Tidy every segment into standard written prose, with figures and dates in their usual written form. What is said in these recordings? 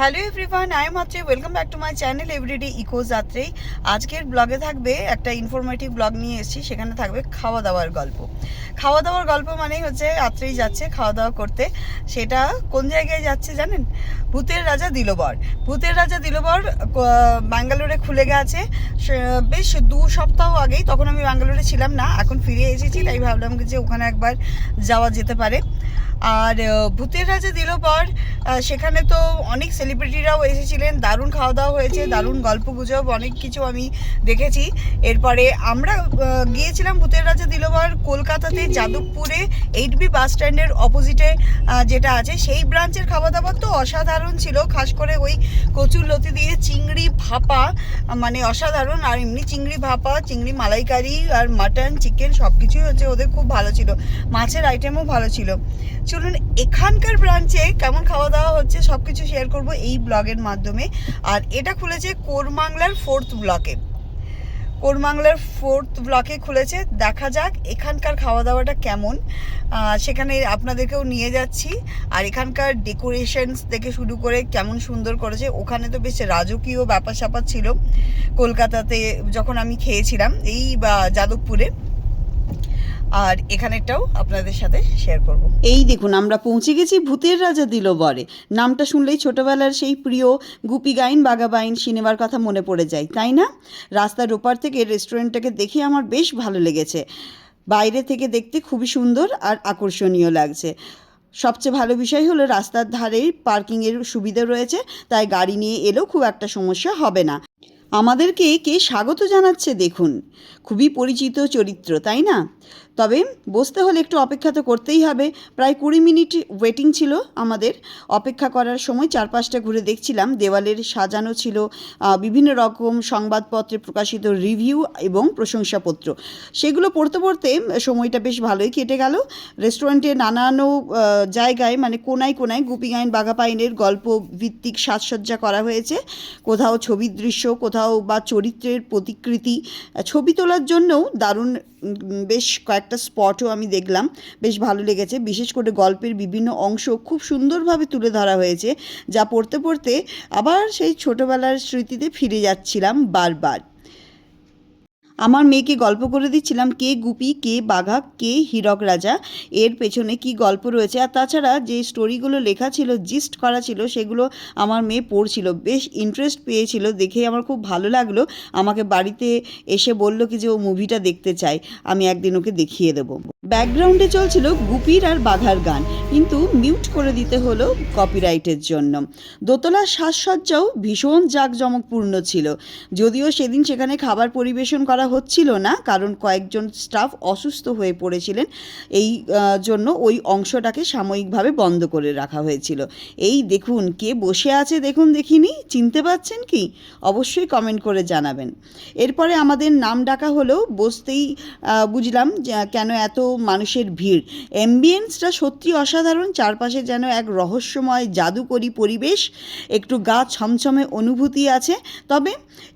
Hello everyone, I am Atre. Welcome back to my channel everyday eco Jatri. আজকের ব্লগে থাকবে একটা ইনফরমেটিভ ব্লগ নিয়ে এসেছি। সেখানে থাকবে খাওয়া দাওয়ার গল্প। খাওয়া দাওয়ার গল্প মানেই হচ্ছে আত্রেই যাচ্ছে খাওয়া দাওয়া করতে। সেটা কোন জায়গায় যাচ্ছে জানেন? ভূতের রাজা দিলবর। ভূতের রাজা দিলবর ব্যাঙ্গালোরে খুলে গেছে বেশ 2 সপ্তাহ আগেই। তখন আমি ব্যাঙ্গালোরে ছিলাম না, এখন ফিরে এসেছি, তাই ভাবলাম যে ওখানে একবার যাওয়া যেতে পারে। আর ভূতের রাজা দিলবর সেখানে তো অনেক সেলিব্রিটিরাও এসেছিলেন, দারুণ খাওয়া দাওয়া হয়েছে, দারুণ গল্প গুজব অনেক কিছু আমি দেখেছি। এরপরে আমরা গিয়েছিলাম ভূতের রাজা দিলবর কলকাতাতে যাদবপুরে 8B বাস স্ট্যান্ডের অপোজিটে যেটা আছে সেই ব্রাঞ্চের খাওয়া দাওয়া তো অসাধারণ ছিল। খাস করে ওই কচুর লতি দিয়ে চিংড়ি ভাপা, মানে অসাধারণ। আর এমনি চিংড়ি ভাপা, চিংড়ি মালাইকারি আর মাটন চিকেন সব কিছুই হচ্ছে ওদের খুব ভালো ছিল। মাছের আইটেমও ভালো ছিল। চলুন এখানকার ব্রাঞ্চে কেমন খাওয়া দাওয়া হচ্ছে সব কিছু শেয়ার করবো এই ব্লগের মাধ্যমে। আর এটা খুলেছে কোরমাংলার 4th ব্লকে। কোরমাংলার 4th ব্লকে খুলেছে। দেখা যাক এখানকার খাওয়া দাওয়াটা কেমন, সেখানে আপনাদেরকেও নিয়ে যাচ্ছি। আর এখানকার ডেকোরেশনস থেকে শুরু করে কেমন সুন্দর করেছে। ওখানে তো বেশ রাজকীয় ব্যাপার স্যাপার ছিল কলকাতাতে যখন আমি খেয়েছিলাম এই যাদবপুরে। আর এখানেরটাও আপনাদের সাথে শেয়ার করব। এই দেখুন আমরা পৌঁছে গেছি ভূতের রাজা দিলবরে। নামটা শুনলেই ছোটবেলার সেই প্রিয় গুপি গাইন বাঘাবাইন সিনেমার কথা মনে পড়ে যায়, তাই না? রাস্তার ওপার থেকে রেস্টুরেন্টটাকে দেখে আমার বেশ ভালো লেগেছে। বাইরে থেকে দেখতে খুবই সুন্দর আর আকর্ষণীয় লাগছে। সবচেয়ে ভালো বিষয় হলো রাস্তার ধারেই পার্কিংয়ের সুবিধা রয়েছে, তাই গাড়ি নিয়ে এলেও খুব একটা সমস্যা হবে না। আমাদেরকে কে স্বাগত জানাচ্ছে দেখুন, খুবই পরিচিত চরিত্র, তাই না? তবে বসতে হলে একটু অপেক্ষা তো করতেই হবে। প্রায় 20 মিনিট ওয়েটিং ছিল আমাদের। অপেক্ষা করার সময় চারপাশটা ঘুরে দেখছিলাম। দেওয়ালের সাজানো ছিল বিভিন্ন রকম সংবাদপত্রে প্রকাশিত রিভিউ এবং প্রশংসাপত্র। সেগুলো পড়তে পড়তে সময়টা বেশ ভালোই কেটে গেল। রেস্টুরেন্টে নানান জায়গায় মানে কোনায় কোনায় গুপি গাইন বাঘাপাইনের গল্প ভিত্তিক সাজসজ্জা করা হয়েছে। কোথাও ছবির দৃশ্য, কোথাও বা চরিত্রের প্রতিকৃতি। ছবি তোলার জন্যও দারুণ বেশ কয়েকটা স্পটও আমি দেখলাম, বেশ ভালো লেগেছে। বিশেষ করে গল্পের বিভিন্ন অংশ খুব সুন্দরভাবে তুলে ধরা হয়েছে, যা পড়তে পড়তে আবার সেই ছোটোবেলার স্মৃতিতে ফিরে যাচ্ছিলাম বারবার। আমার মেয়েকে গল্প করে দিচ্ছিলাম কে গুপি, কে বাঘা, কে হীরক রাজা, এর পেছনে কি গল্প রয়েছে। আর তাছাড়া যে স্টোরিগুলো লেখা ছিল, জিস্ট করা ছিল, সেগুলো আমার মেয়ে পড়ছিল, বেশ ইন্টারেস্ট পেয়েছিল। দেখে আমার খুব ভালো লাগলো। আমাকে বাড়িতে এসে বলল কি যে ও মুভিটা দেখতে চায়, আমি একদিন ওকে দেখিয়ে দেবো। ব্যাকগ্রাউন্ডে চলছিল গুপির আর বাঘার গান, কিন্তু মিউট করে দিতে হলো কপিরাইটের জন্য। দোতলার সাজসজ্জাও ভীষণ জাঁকজমকপূর্ণ ছিল। যদিও সেদিন সেখানে খাবার পরিবেশন করা হচ্ছিল না, কারণ কয়েকজন স্টাফ অসুস্থ হয়ে পড়েছিলেন। এই জন্য ওই অংশটাকে সাময়িকভাবে বন্ধ করে রাখা হয়েছিল। এই দেখুন কে বসে আছে, দেখুন দেখিনি, চিনতে পারছেন কি? অবশ্যই কমেন্ট করে জানাবেন। এরপরে আমাদের নাম ডাকা হলো। বসতেই বুঝলাম কেন এত মানুষের ভিড়। অ্যাম্বিয়েন্সটা সত্যি অসাধারণ। চারপাশে যেন এক রহস্যময় জাদুকরী পরিবেশ, একটু গা ছমছমে অনুভূতি আছে। তবে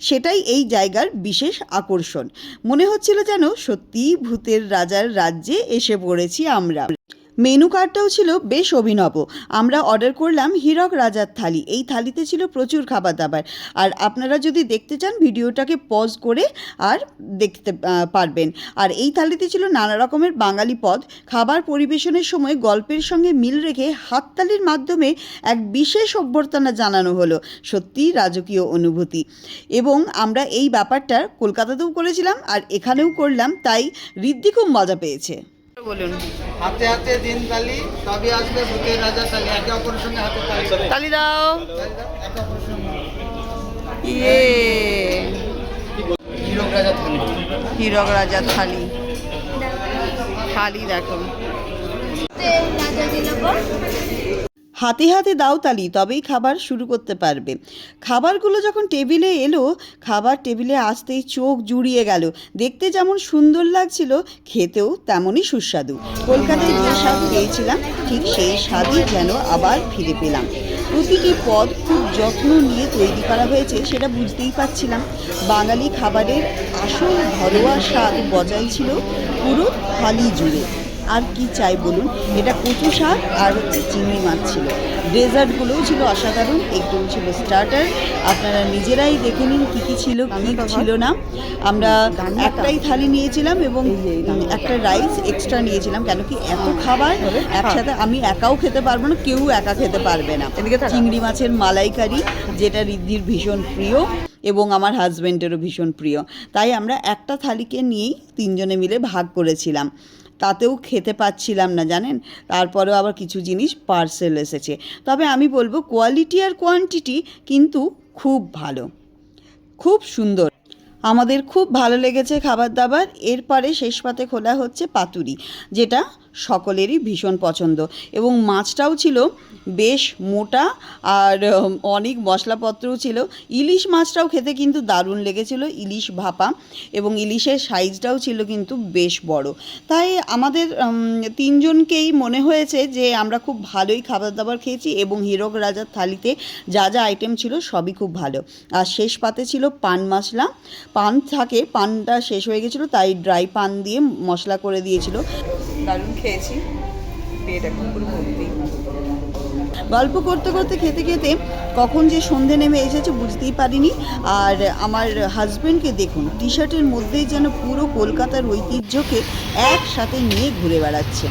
সেটাই এই জায়গার বিশেষ আকর্ষণ। মনে হচ্ছিল যেন সত্যিই ভূতের রাজার রাজ্যে এসে পড়েছি আমরা। মেনু কার্ডটাও ছিল বেশ অভিনব। আমরা অর্ডার করলাম হীরক রাজার থালি। এই থালিতে ছিল প্রচুর খাবার দাবার। আর আপনারা যদি দেখতে চান ভিডিওটাকে পজ করে আর দেখতে পারবেন। আর এই থালিতে ছিল নানা রকমের বাঙালি পদ। খাবার পরিবেশনের সময় গল্পের সঙ্গে মিল রেখে হাততালির মাধ্যমে এক বিশেষ অভ্যর্থনা জানানো হলো। সত্যিই রাজকীয় অনুভূতি। এবং আমরা এই ব্যাপারটা কলকাতাতেও করেছিলাম আর এখানেও করলাম, তাই ঋদ্ধি খুব মজা পেয়েছে। বলুন, হাতে হাতে দিন তালি, তবে আসবে ভূতের রাজা তালি। একে অপরের সঙ্গে হাতে তালি তালি দাও। একে অপরের সঙ্গে। ইয়ে হীরক রাজা থালি। হীরক রাজা থালি। থালি দেখো, হাতে হাতে দাও তালি, তবেই খাবার শুরু করতে পারবে। খাবারগুলো যখন টেবিলে এলো, খাবার টেবিলে আসতেই চোখ জুড়িয়ে গেল। দেখতে যেমন সুন্দর লাগছিল, খেতেও তেমনই সুস্বাদু। কলকাতায় যে স্বাদ পেয়েছিলাম ঠিক সেই স্বাদই যেন আবার ফিরে পেলাম। প্রতিটি পদ খুব যত্ন নিয়ে তৈরি করা হয়েছে, সেটা বুঝতেই পারছিলাম। বাঙালি খাবারের আসল ঘরোয়া স্বাদ বজায় ছিল পুরো থালি জুড়ে। আর কি চাই বলুন। এটা কচু শাক আর হচ্ছে চিংড়ি মাছ ছিল। ডেজার্টগুলোও ছিল অসাধারণ, এগুলো ছিল স্টার্টার। আপনারা নিজেরাই দেখে নিন কী কী ছিল কী ছিল না। আমরা একটাই থালি নিয়েছিলাম এবং একটা রাইস এক্সট্রা নিয়েছিলাম, কেন কি এত খাবার একসাথে আমি একাও খেতে পারবো না, কেউ একা খেতে পারবে না। চিংড়ি মাছের মালাইকারি, যেটা রিদ্ধির ভীষণ প্রিয় এবং আমার হাজব্যান্ডেরও ভীষণ প্রিয়, তাই আমরা একটা থালিকে নিয়েই তিনজনে মিলে ভাগ করেছিলাম। তাতেও খেতে পাচ্ছিলাম না জানেন। তারপরেও আবার কিছু জিনিস পার্সেল এসেছে। তবে আমি বলবো কোয়ালিটি আর কোয়ান্টিটি কিন্তু খুব ভালো, খুব সুন্দর। আমাদের খুব ভালো লেগেছে খাবার দাবার। এরপরে শেষ পাতে খোলা হচ্ছে পাতুরি, যেটা সকলেরই ভীষণ পছন্দ এবং মাছটাও ছিল বেশ মোটা আর অনেক মশলাপত্রও ছিল। ইলিশ মাছটাও খেতে কিন্তু দারুণ লেগেছিল, ইলিশ ভাপা, এবং ইলিশের সাইজটাও ছিল কিন্তু বেশ বড়। তাই আমাদের তিনজনকেই মনে হয়েছে যে আমরা খুব ভালোই খাবার দাবার খেয়েছি এবং হীরক রাজার থালিতে যা যা আইটেম ছিল সবই খুব ভালো। আর শেষ পাতে ছিল পান মশলা, পান থাকে, পানটা শেষ হয়ে গেছিলো তাই ড্রাই পান দিয়ে মশলা করে দিয়েছিল। দারুণ খেয়েছি, পেট একদম পুরো ভর্তি। গল্প করতে করতে খেতে খেতে কখন যে সন্ধে নেমে এসেছে বুঝতেই পারিনি। আর আমার হাজব্যান্ডকে দেখুন, টি শার্টের মধ্যেই যেন পুরো কলকাতার ঐতিহ্যকে একসাথে নিয়ে ঘুরে বেড়াচ্ছে।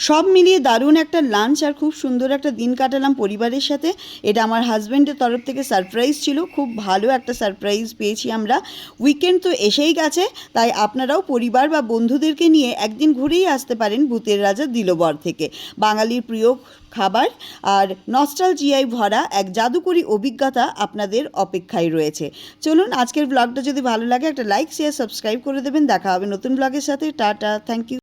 সব মিলিয়ে দারুণ একটা লাঞ্চ আর খুব সুন্দর একটা দিন কাটালাম পরিবারের সাথে। এটা আমার হাজব্যান্ডের তরফ থেকে সারপ্রাইজ ছিল, খুব ভালো একটা সারপ্রাইজ পেয়েছি আমরা। উইকেন্ড তো এসেই গেছে, তাই আপনারাও পরিবার বা বন্ধুদেরকে নিয়ে একদিন ঘুরেই আসতে পারেন ভূতের রাজা দিলবর থেকে। বাঙালির প্রিয় খাবার আর নস্টালজিয়ায় ভরা এক জাদুকরী অভিজ্ঞতা আপনাদের অপেক্ষায় রয়েছে। চলুন, আজকের ব্লগটা যদি ভালো লাগে একটা লাইক শেয়ার সাবস্ক্রাইব করে দেবেন। দেখা হবে নতুন ব্লগের সাথে। Tata, thank you.